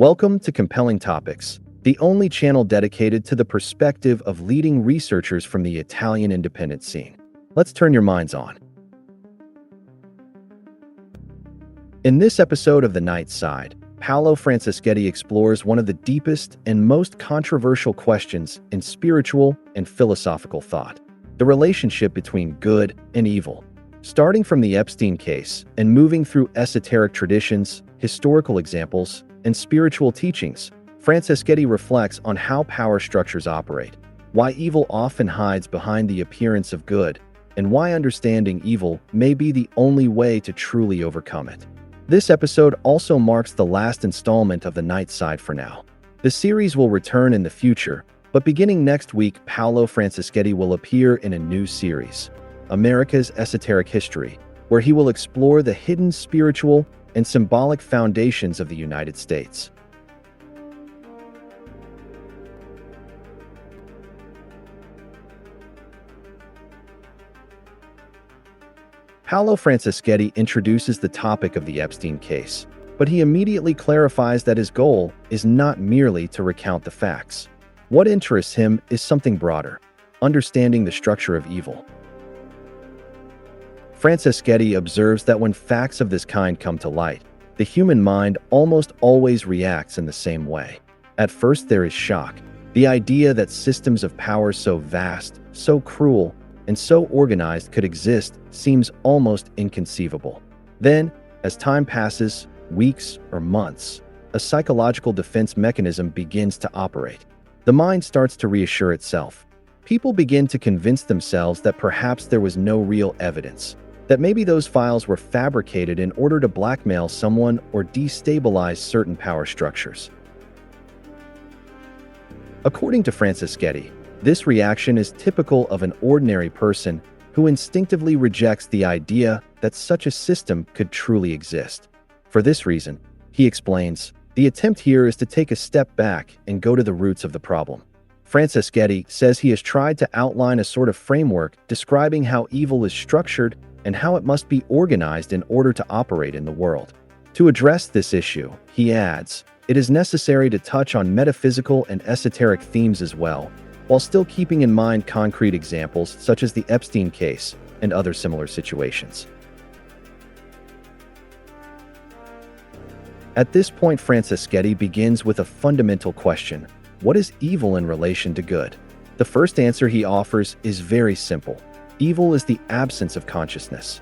Welcome to Compelling Topics, the only channel dedicated to the perspective of leading researchers from the Italian independent scene. Let's turn your minds on. In this episode of The Night Side, Paolo Franceschetti explores one of the deepest and most controversial questions in spiritual and philosophical thought: the relationship between good and evil. Starting from the Epstein case and moving through esoteric traditions, historical examples, and spiritual teachings, Franceschetti reflects on how power structures operate, why evil often hides behind the appearance of good, and why understanding evil may be the only way to truly overcome it. This episode also marks the last installment of The Night Side for now. The series will return in the future, but beginning next week, Paolo Franceschetti will appear in a new series, America's Esoteric History, where he will explore the hidden spiritual and symbolic foundations of the United States. Paolo Franceschetti introduces the topic of the Epstein case, but he immediately clarifies that his goal is not merely to recount the facts. What interests him is something broader: understanding the structure of evil. Franceschetti observes that when facts of this kind come to light, the human mind almost always reacts in the same way. At first, there is shock. The idea that systems of power so vast, so cruel, and so organized could exist seems almost inconceivable. Then, as time passes, weeks or months, a psychological defense mechanism begins to operate. The mind starts to reassure itself. People begin to convince themselves that perhaps there was no real evidence, that maybe those files were fabricated in order to blackmail someone or destabilize certain power structures. According to Franceschetti, this reaction is typical of an ordinary person who instinctively rejects the idea that such a system could truly exist. For this reason, he explains, the attempt here is to take a step back and go to the roots of the problem. Franceschetti says he has tried to outline a sort of framework describing how evil is structured and how it must be organized in order to operate in the world. To address this issue, he adds, it is necessary to touch on metaphysical and esoteric themes as well, while still keeping in mind concrete examples such as the Epstein case and other similar situations. At this point, Franceschetti begins with a fundamental question: what is evil in relation to good? The first answer he offers is very simple. Evil is the absence of consciousness.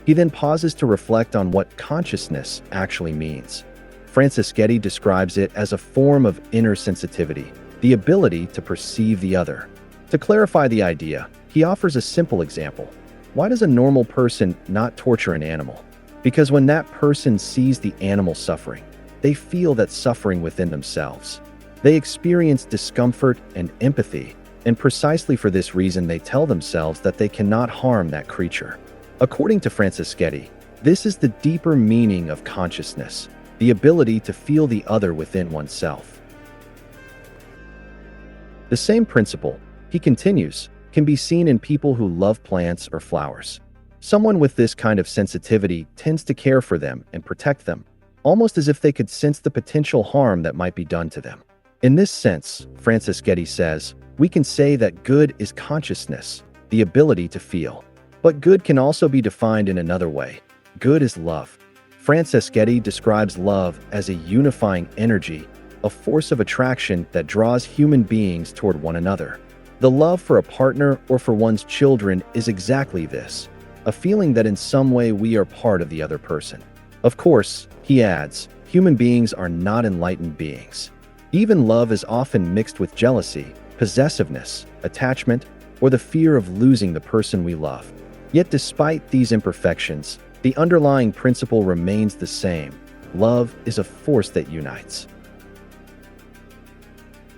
He then pauses to reflect on what consciousness actually means. Franceschetti describes it as a form of inner sensitivity, the ability to perceive the other. To clarify the idea, he offers a simple example. Why does a normal person not torture an animal? Because when that person sees the animal suffering, they feel that suffering within themselves. They experience discomfort and empathy, and precisely for this reason they tell themselves that they cannot harm that creature. According to Franceschetti, this is the deeper meaning of consciousness, the ability to feel the other within oneself. The same principle, he continues, can be seen in people who love plants or flowers. Someone with this kind of sensitivity tends to care for them and protect them, almost as if they could sense the potential harm that might be done to them. In this sense, Franceschetti says, we can say that good is consciousness, the ability to feel. But good can also be defined in another way. Good is love. Franceschetti describes love as a unifying energy, a force of attraction that draws human beings toward one another. The love for a partner or for one's children is exactly this, a feeling that in some way we are part of the other person. Of course, he adds, human beings are not enlightened beings. Even love is often mixed with jealousy, possessiveness, attachment, or the fear of losing the person we love. Yet despite these imperfections, the underlying principle remains the same. Love is a force that unites.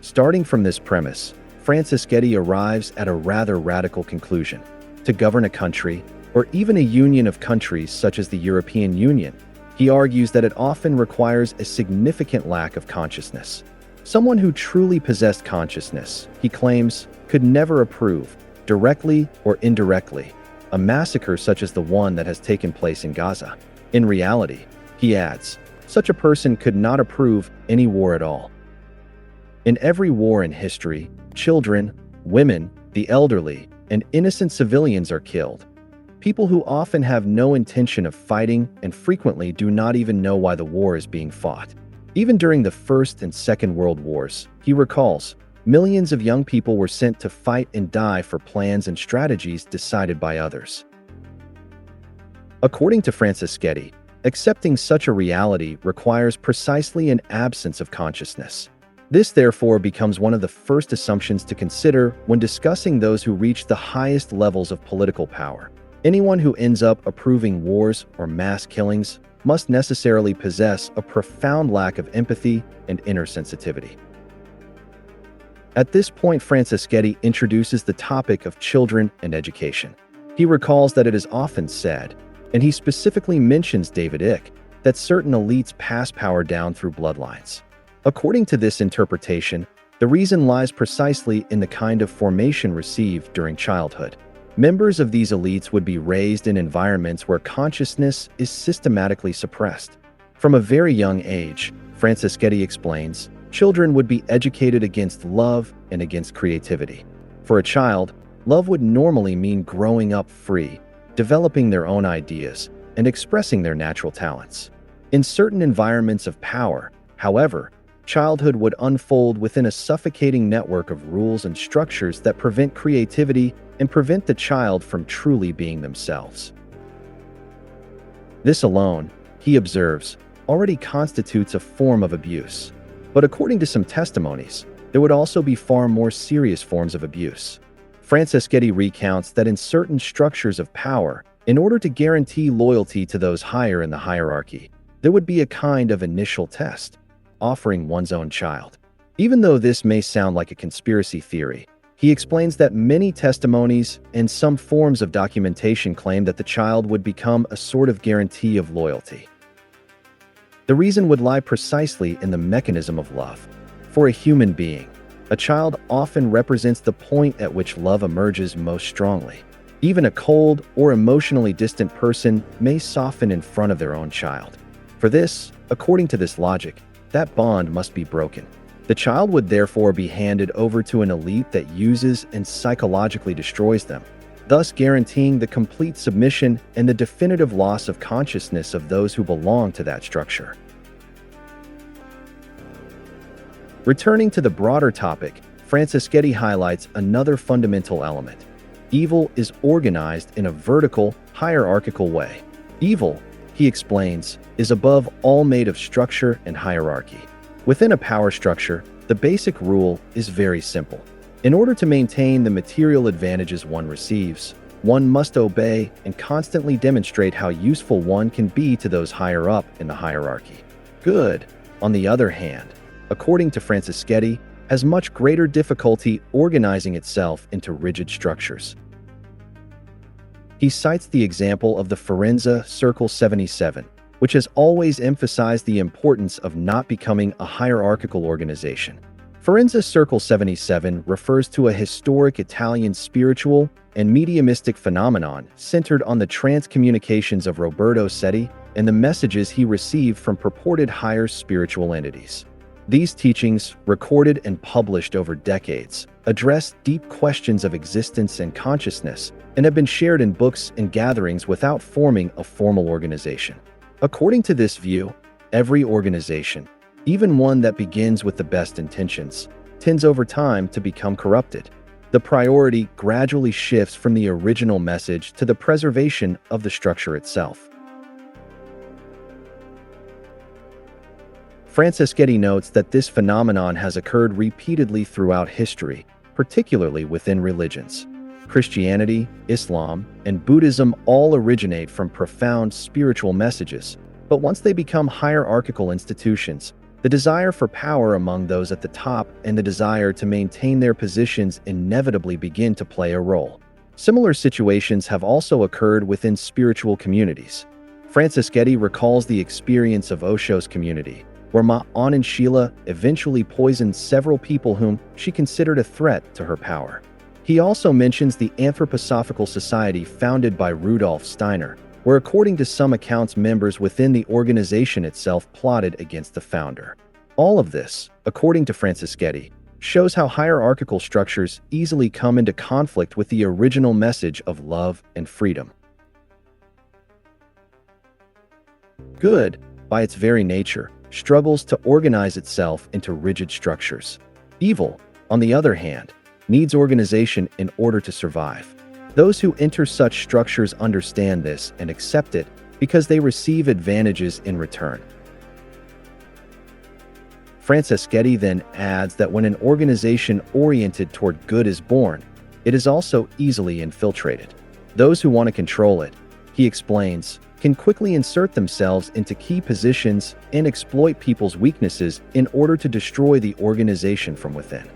Starting from this premise, Franceschetti arrives at a rather radical conclusion. To govern a country, or even a union of countries such as the European Union, he argues that it often requires a significant lack of consciousness. Someone who truly possessed consciousness, he claims, could never approve, directly or indirectly, a massacre such as the one that has taken place in Gaza. In reality, he adds, Such a person could not approve any war at all. In every war in history, children, women, the elderly, and innocent civilians are killed. People who often have no intention of fighting and frequently do not even know why the war is being fought. Even during the First and Second World Wars, he recalls, millions of young people were sent to fight and die for plans and strategies decided by others. According to Franceschetti, accepting such a reality requires precisely an absence of consciousness. This therefore becomes one of the first assumptions to consider when discussing those who reach the highest levels of political power. Anyone who ends up approving wars or mass killings must necessarily possess a profound lack of empathy and inner sensitivity. At this point, Franceschetti introduces the topic of children and education. He recalls that it is often said, and he specifically mentions David Icke, that certain elites pass power down through bloodlines. According to this interpretation, the reason lies precisely in the kind of formation received during childhood. Members of these elites would be raised in environments where consciousness is systematically suppressed. From a very young age, Franceschetti explains, children would be educated against love and against creativity. For a child, love would normally mean growing up free, developing their own ideas, and expressing their natural talents. In certain environments of power, however, childhood would unfold within a suffocating network of rules and structures that prevent creativity and prevent the child from truly being themselves. This alone, he observes, already constitutes a form of abuse. But according to some testimonies, there would also be far more serious forms of abuse. Franceschetti recounts that in certain structures of power, in order to guarantee loyalty to those higher in the hierarchy, there would be a kind of initial test, offering one's own child. Even though this may sound like a conspiracy theory, he explains that many testimonies and some forms of documentation claim that the child would become a sort of guarantee of loyalty. The reason would lie precisely in the mechanism of love. For a human being, a child often represents the point at which love emerges most strongly. Even a cold or emotionally distant person may soften in front of their own child. For this, according to this logic, that bond must be broken. The child would therefore be handed over to an elite that uses and psychologically destroys them, thus guaranteeing the complete submission and the definitive loss of consciousness of those who belong to that structure. Returning to the broader topic, Franceschetti highlights another fundamental element. Evil is organized in a vertical, hierarchical way. Evil, he explains, is above all made of structure and hierarchy. Within a power structure, the basic rule is very simple. In order to maintain the material advantages one receives, one must obey and constantly demonstrate how useful one can be to those higher up in the hierarchy. Good, on the other hand, according to Franceschetti, has much greater difficulty organizing itself into rigid structures. He cites the example of the Firenze Circle 77, which has always emphasized the importance of not becoming a hierarchical organization. Firenze Circle 77 refers to a historic Italian spiritual and mediumistic phenomenon centered on the trance communications of Roberto Setti and the messages he received from purported higher spiritual entities. These teachings, recorded and published over decades, address deep questions of existence and consciousness and have been shared in books and gatherings without forming a formal organization. According to this view, every organization, even one that begins with the best intentions, tends over time to become corrupted. The priority gradually shifts from the original message to the preservation of the structure itself. Franceschetti notes that this phenomenon has occurred repeatedly throughout history, particularly within religions. Christianity, Islam, and Buddhism all originate from profound spiritual messages, but once they become hierarchical institutions, the desire for power among those at the top and the desire to maintain their positions inevitably begin to play a role. Similar situations have also occurred within spiritual communities. Franceschetti recalls the experience of Osho's community, where Ma Anand eventually poisoned several people whom she considered a threat to her power. He also mentions the Anthroposophical Society founded by Rudolf Steiner, where according to some accounts members within the organization itself plotted against the founder. All of this, according to Franceschetti, shows how hierarchical structures easily come into conflict with the original message of love and freedom. Good, by its very nature, struggles to organize itself into rigid structures. Evil, on the other hand, needs organization in order to survive. Those who enter such structures understand this and accept it because they receive advantages in return. Franceschetti then adds that when an organization oriented toward good is born, it is also easily infiltrated. Those who want to control it, he explains, can quickly insert themselves into key positions and exploit people's weaknesses in order to destroy the organization from within.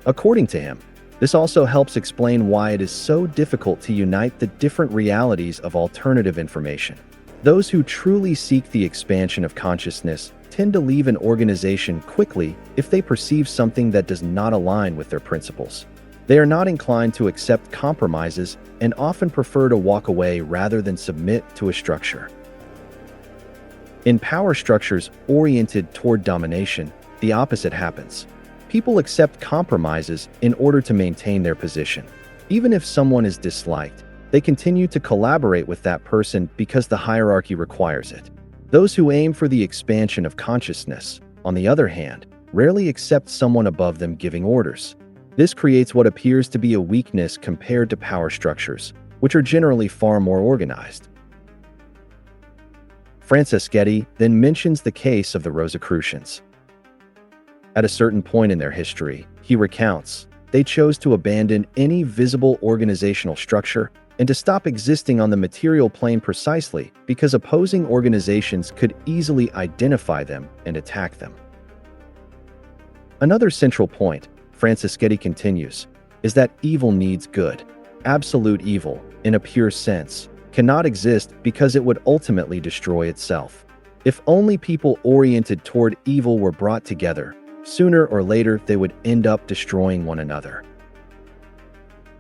According to him, this also helps explain why it is so difficult to unite the different realities of alternative information. Those who truly seek the expansion of consciousness tend to leave an organization quickly if they perceive something that does not align with their principles. They are not inclined to accept compromises and often prefer to walk away rather than submit to a structure. In power structures oriented toward domination, the opposite happens. People accept compromises in order to maintain their position. Even if someone is disliked, they continue to collaborate with that person because the hierarchy requires it. Those who aim for the expansion of consciousness, on the other hand, rarely accept someone above them giving orders. This creates what appears to be a weakness compared to power structures, which are generally far more organized. Franceschetti then mentions the case of the Rosicrucians. At a certain point in their history, he recounts, they chose to abandon any visible organizational structure and to stop existing on the material plane precisely because opposing organizations could easily identify them and attack them. Another central point, Franceschetti continues, is that evil needs good. Absolute evil, in a pure sense, cannot exist because it would ultimately destroy itself. If only people oriented toward evil were brought together, sooner or later they would end up destroying one another.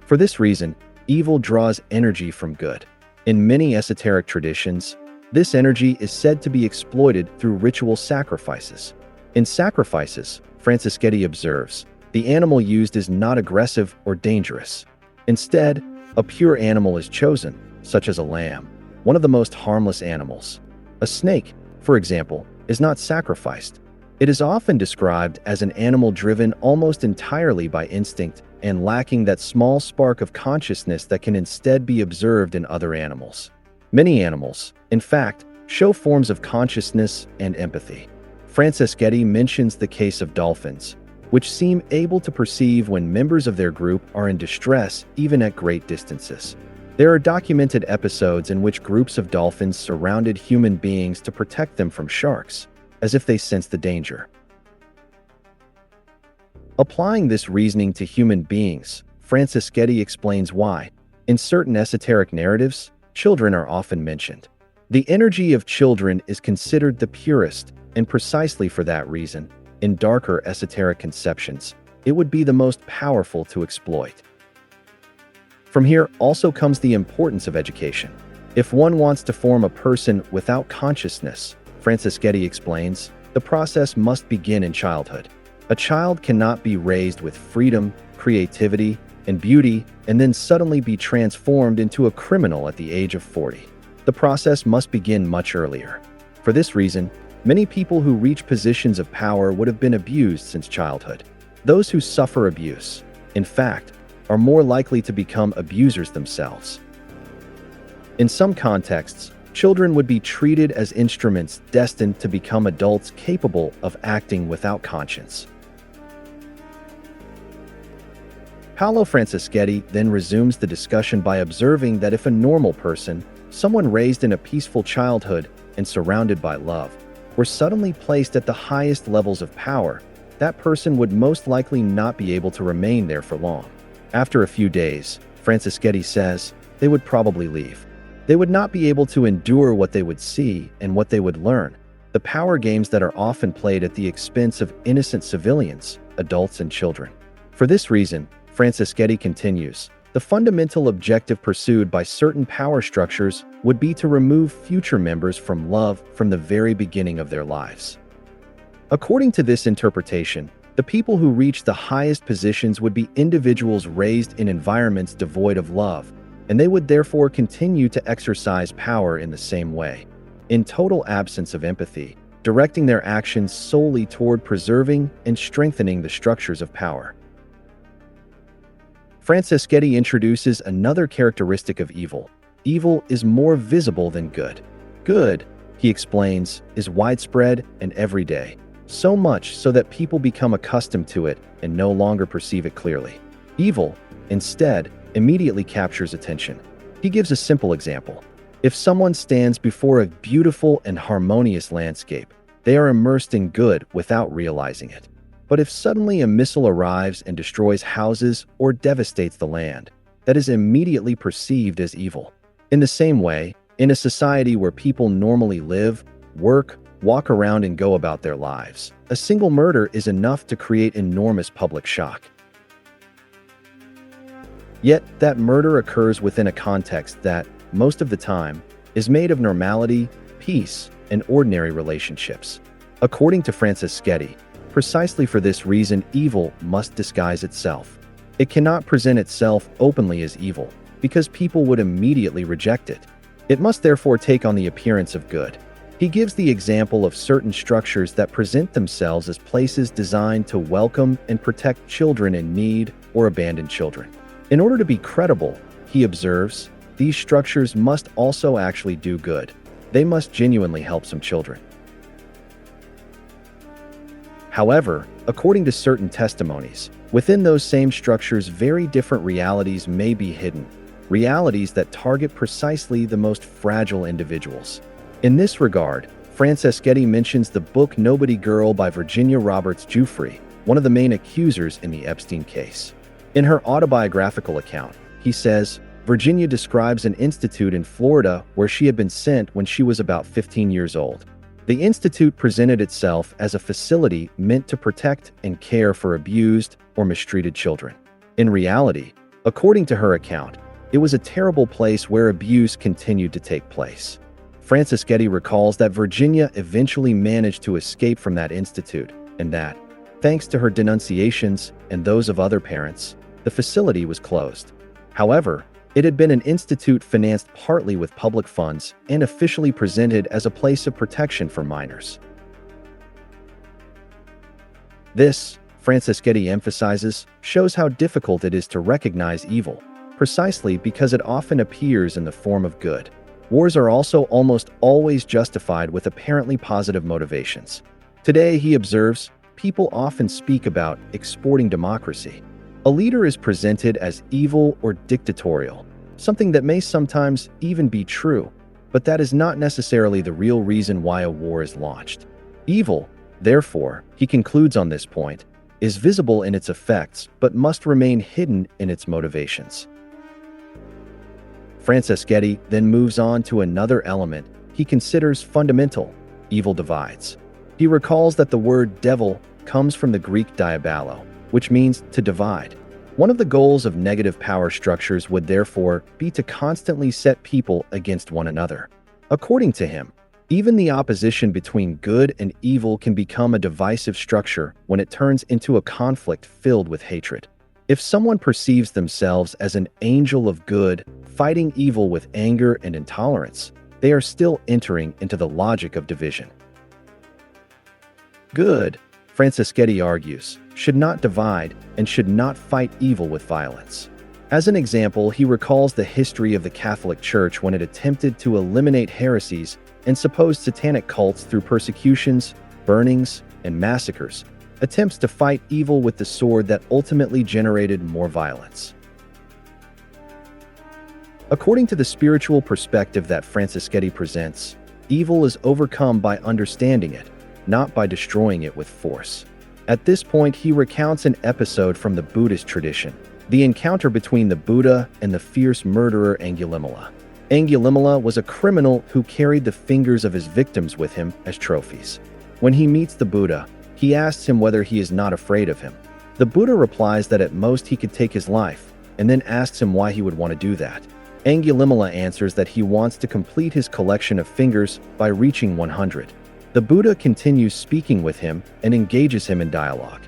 For this reason, evil draws energy from good. In many esoteric traditions, this energy is said to be exploited through ritual sacrifices. In sacrifices, Franceschetti observes, the animal used is not aggressive or dangerous. Instead, a pure animal is chosen, such as a lamb, one of the most harmless animals. A snake, for example, is not sacrificed. It is often described as an animal driven almost entirely by instinct and lacking that small spark of consciousness that can instead be observed in other animals. Many animals, in fact, show forms of consciousness and empathy. Franceschetti mentions the case of dolphins, which seem able to perceive when members of their group are in distress even at great distances. There are documented episodes in which groups of dolphins surrounded human beings to protect them from sharks, as if they sensed the danger. Applying this reasoning to human beings, Franceschetti explains why, in certain esoteric narratives, children are often mentioned. The energy of children is considered the purest, and precisely for that reason, in darker esoteric conceptions, it would be the most powerful to exploit. From here also comes the importance of education. If one wants to form a person without consciousness, Franceschetti explains, the process must begin in childhood. A child cannot be raised with freedom, creativity, and beauty and then suddenly be transformed into a criminal at the age of 40. The process must begin much earlier. For this reason, many people who reach positions of power would have been abused since childhood. Those who suffer abuse, in fact, are more likely to become abusers themselves. In some contexts, children would be treated as instruments destined to become adults capable of acting without conscience. Paolo Franceschetti then resumes the discussion by observing that if a normal person, someone raised in a peaceful childhood and surrounded by love, were suddenly placed at the highest levels of power, that person would most likely not be able to remain there for long. After a few days, Franceschetti says, they would probably leave. They would not be able to endure what they would see and what they would learn, the power games that are often played at the expense of innocent civilians, adults and children. For this reason, Franceschetti continues, The fundamental objective pursued by certain power structures would be to remove future members from love from the very beginning of their lives. According to this interpretation, the people who reach the highest positions would be individuals raised in environments devoid of love, and they would therefore continue to exercise power in the same way, in total absence of empathy, directing their actions solely toward preserving and strengthening the structures of power. Franceschetti introduces another characteristic of evil. Evil is more visible than good. Good, he explains, is widespread and everyday, so much so that people become accustomed to it and no longer perceive it clearly. Evil, instead, immediately captures attention. He gives a simple example. If someone stands before a beautiful and harmonious landscape, they are immersed in good without realizing it. But if suddenly a missile arrives and destroys houses or devastates the land, that is immediately perceived as evil. In the same way, in a society where people normally live, work, walk around and go about their lives, a single murder is enough to create enormous public shock. Yet, that murder occurs within a context that, most of the time, is made of normality, peace, and ordinary relationships. According to Franceschetti, precisely for this reason, evil must disguise itself. It cannot present itself openly as evil, because people would immediately reject it. It must therefore take on the appearance of good. He gives the example of certain structures that present themselves as places designed to welcome and protect children in need or abandoned children. In order to be credible, he observes, these structures must also actually do good. They must genuinely help some children. However, according to certain testimonies, within those same structures very different realities may be hidden, realities that target precisely the most fragile individuals. In this regard, Franceschetti mentions the book Nobody Girl by Virginia Roberts Giuffre, one of the main accusers in the Epstein case. In her autobiographical account, he says, Virginia describes an institute in Florida where she had been sent when she was about 15 years old. The institute presented itself as a facility meant to protect and care for abused or mistreated children. In reality, according to her account, it was a terrible place where abuse continued to take place. Franceschetti recalls that Virginia eventually managed to escape from that institute, and that, thanks to her denunciations and those of other parents, the facility was closed. However, it had been an institute financed partly with public funds and officially presented as a place of protection for minors. This, Franceschetti emphasizes, shows how difficult it is to recognize evil, precisely because it often appears in the form of good. Wars are also almost always justified with apparently positive motivations. Today, he observes, people often speak about exporting democracy. A leader is presented as evil or dictatorial, something that may sometimes even be true, but that is not necessarily the real reason why a war is launched. Evil, therefore, he concludes on this point, is visible in its effects but must remain hidden in its motivations. Franceschetti then moves on to another element he considers fundamental: evil divides. He recalls that the word devil comes from the Greek diabalo, which means to divide. One of the goals of negative power structures would therefore be to constantly set people against one another. According to him, even the opposition between good and evil can become a divisive structure when it turns into a conflict filled with hatred. If someone perceives themselves as an angel of good, fighting evil with anger and intolerance, they are still entering into the logic of division. Good, Franceschetti argues, should not divide and should not fight evil with violence. As an example, he recalls the history of the Catholic Church when it attempted to eliminate heresies and supposed satanic cults through persecutions, burnings, and massacres, attempts to fight evil with the sword that ultimately generated more violence. According to the spiritual perspective that Franceschetti presents, evil is overcome by understanding it, not by destroying it with force. At this point, he recounts an episode from the Buddhist tradition, the encounter between the Buddha and the fierce murderer Angulimala. Angulimala was a criminal who carried the fingers of his victims with him as trophies. When he meets the Buddha, he asks him whether he is not afraid of him. The Buddha replies that at most he could take his life, and then asks him why he would want to do that. Angulimala answers that he wants to complete his collection of fingers by reaching 100. The Buddha continues speaking with him and engages him in dialogue.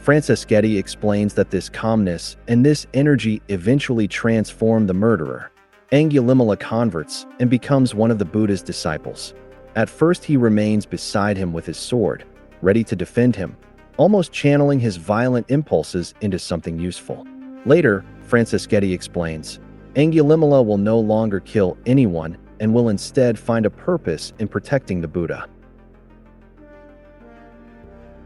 Franceschetti explains that this calmness and this energy eventually transform the murderer. Angulimala converts and becomes one of the Buddha's disciples. At first he remains beside him with his sword, ready to defend him, almost channeling his violent impulses into something useful. Later, Franceschetti explains, Angulimala will no longer kill anyone and will instead find a purpose in protecting the Buddha.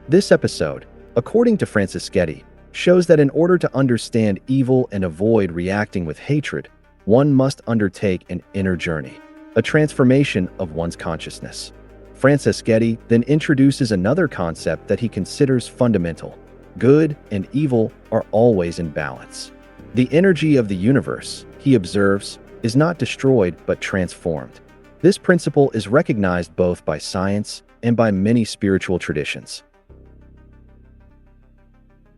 This episode, according to Franceschetti, shows that in order to understand evil and avoid reacting with hatred, one must undertake an inner journey, a transformation of one's consciousness. Franceschetti then introduces another concept that he considers fundamental. Good and evil are always in balance. The energy of the universe, he observes, is not destroyed but transformed. This principle is recognized both by science and by many spiritual traditions.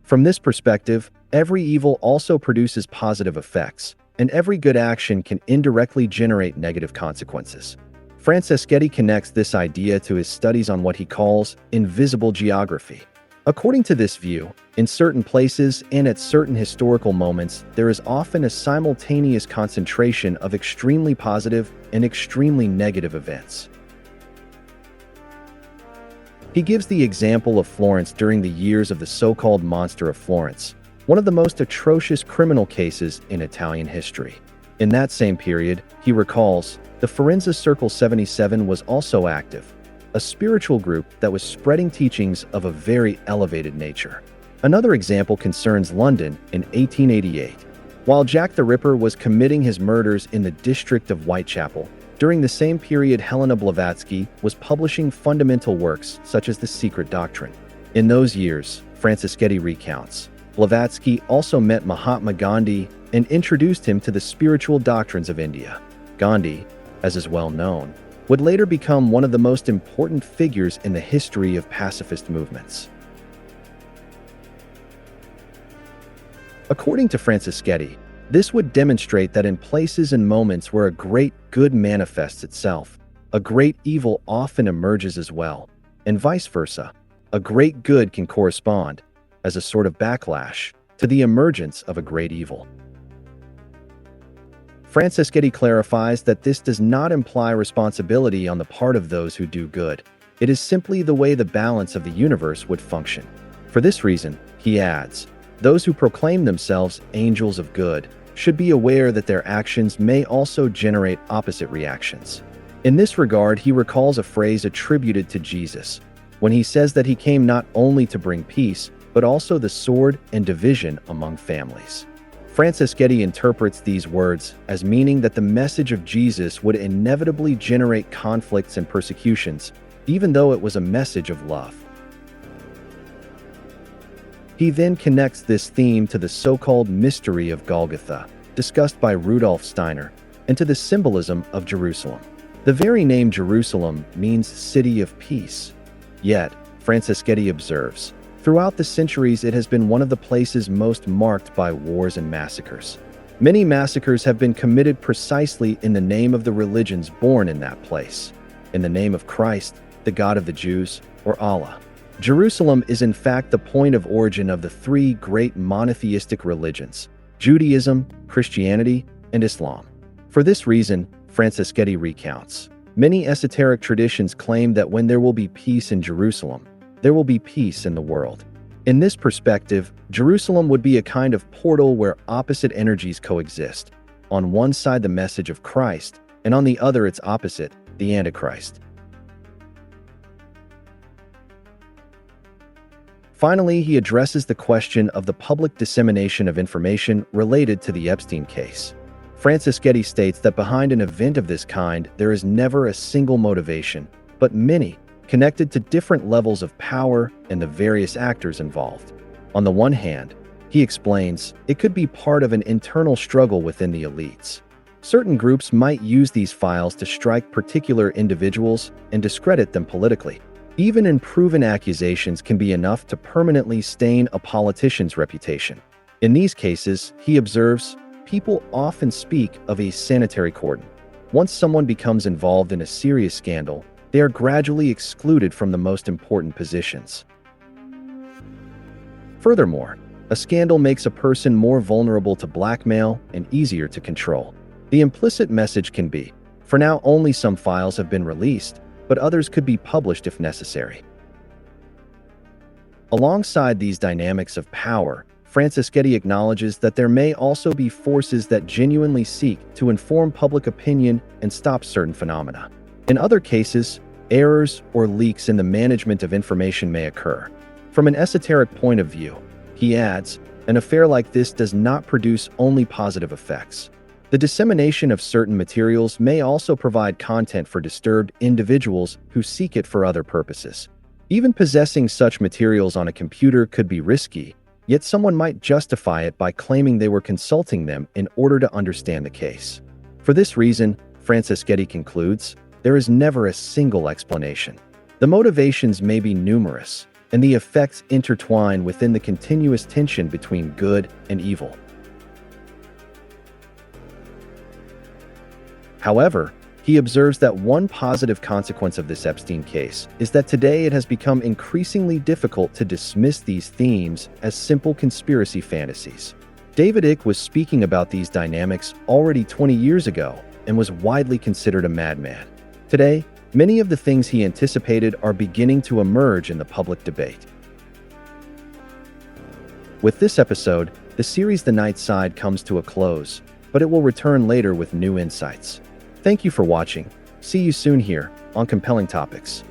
From this perspective, every evil also produces positive effects, and every good action can indirectly generate negative consequences. Franceschetti connects this idea to his studies on what he calls invisible geography. According to this view, in certain places and at certain historical moments, there is often a simultaneous concentration of extremely positive and extremely negative events. He gives the example of Florence during the years of the so-called Monster of Florence, one of the most atrocious criminal cases in Italian history. In that same period, he recalls, the Firenze Circle 77 was also active, a spiritual group that was spreading teachings of a very elevated nature. Another example concerns London in 1888. While Jack the Ripper was committing his murders in the district of Whitechapel, during the same period Helena Blavatsky was publishing fundamental works such as The Secret Doctrine. In those years, Franceschetti recounts, Blavatsky also met Mahatma Gandhi and introduced him to the spiritual doctrines of India. Gandhi, as is well known, would later become one of the most important figures in the history of pacifist movements. According to Franceschetti, this would demonstrate that in places and moments where a great good manifests itself, a great evil often emerges as well, and vice versa. A great good can correspond, as a sort of backlash, to the emergence of a great evil. Franceschetti clarifies that this does not imply responsibility on the part of those who do good. It is simply the way the balance of the universe would function. For this reason, he adds, those who proclaim themselves angels of good should be aware that their actions may also generate opposite reactions. In this regard, he recalls a phrase attributed to Jesus, when he says that he came not only to bring peace, but also the sword and division among families. Franceschetti interprets these words as meaning that the message of Jesus would inevitably generate conflicts and persecutions, even though it was a message of love. He then connects this theme to the so-called mystery of Golgotha, discussed by Rudolf Steiner, and to the symbolism of Jerusalem. The very name Jerusalem means city of peace. Yet, Franceschetti observes, throughout the centuries it has been one of the places most marked by wars and massacres. Many massacres have been committed precisely in the name of the religions born in that place, in the name of Christ, the God of the Jews, or Allah. Jerusalem is in fact the point of origin of the three great monotheistic religions, Judaism, Christianity, and Islam. For this reason, Franceschetti recounts, many esoteric traditions claim that when there will be peace in Jerusalem, there will be peace in the world. In this perspective, Jerusalem would be a kind of portal where opposite energies coexist. On one side the message of Christ, and on the other its opposite, the Antichrist. Finally, he addresses the question of the public dissemination of information related to the Epstein case. Franceschetti states that behind an event of this kind, there is never a single motivation, but many, connected to different levels of power and the various actors involved. On the one hand, he explains, it could be part of an internal struggle within the elites. Certain groups might use these files to strike particular individuals and discredit them politically. Even unproven accusations can be enough to permanently stain a politician's reputation. In these cases, he observes, people often speak of a sanitary cordon. Once someone becomes involved in a serious scandal, they are gradually excluded from the most important positions. Furthermore, a scandal makes a person more vulnerable to blackmail and easier to control. The implicit message can be, for now only some files have been released, but others could be published if necessary. Alongside these dynamics of power, Franceschetti acknowledges that there may also be forces that genuinely seek to inform public opinion and stop certain phenomena. In other cases, errors or leaks in the management of information may occur. From an esoteric point of view, he adds, an affair like this does not produce only positive effects. The dissemination of certain materials may also provide content for disturbed individuals who seek it for other purposes. Even possessing such materials on a computer could be risky, yet someone might justify it by claiming they were consulting them in order to understand the case. For this reason, Franceschetti concludes, there is never a single explanation. The motivations may be numerous, and the effects intertwine within the continuous tension between good and evil. However, he observes that one positive consequence of this Epstein case is that today it has become increasingly difficult to dismiss these themes as simple conspiracy fantasies. David Icke was speaking about these dynamics already 20 years ago and was widely considered a madman. Today, many of the things he anticipated are beginning to emerge in the public debate. With this episode, the series The Night Side comes to a close, but it will return later with new insights. Thank you for watching. See you soon here on Compelling Topics.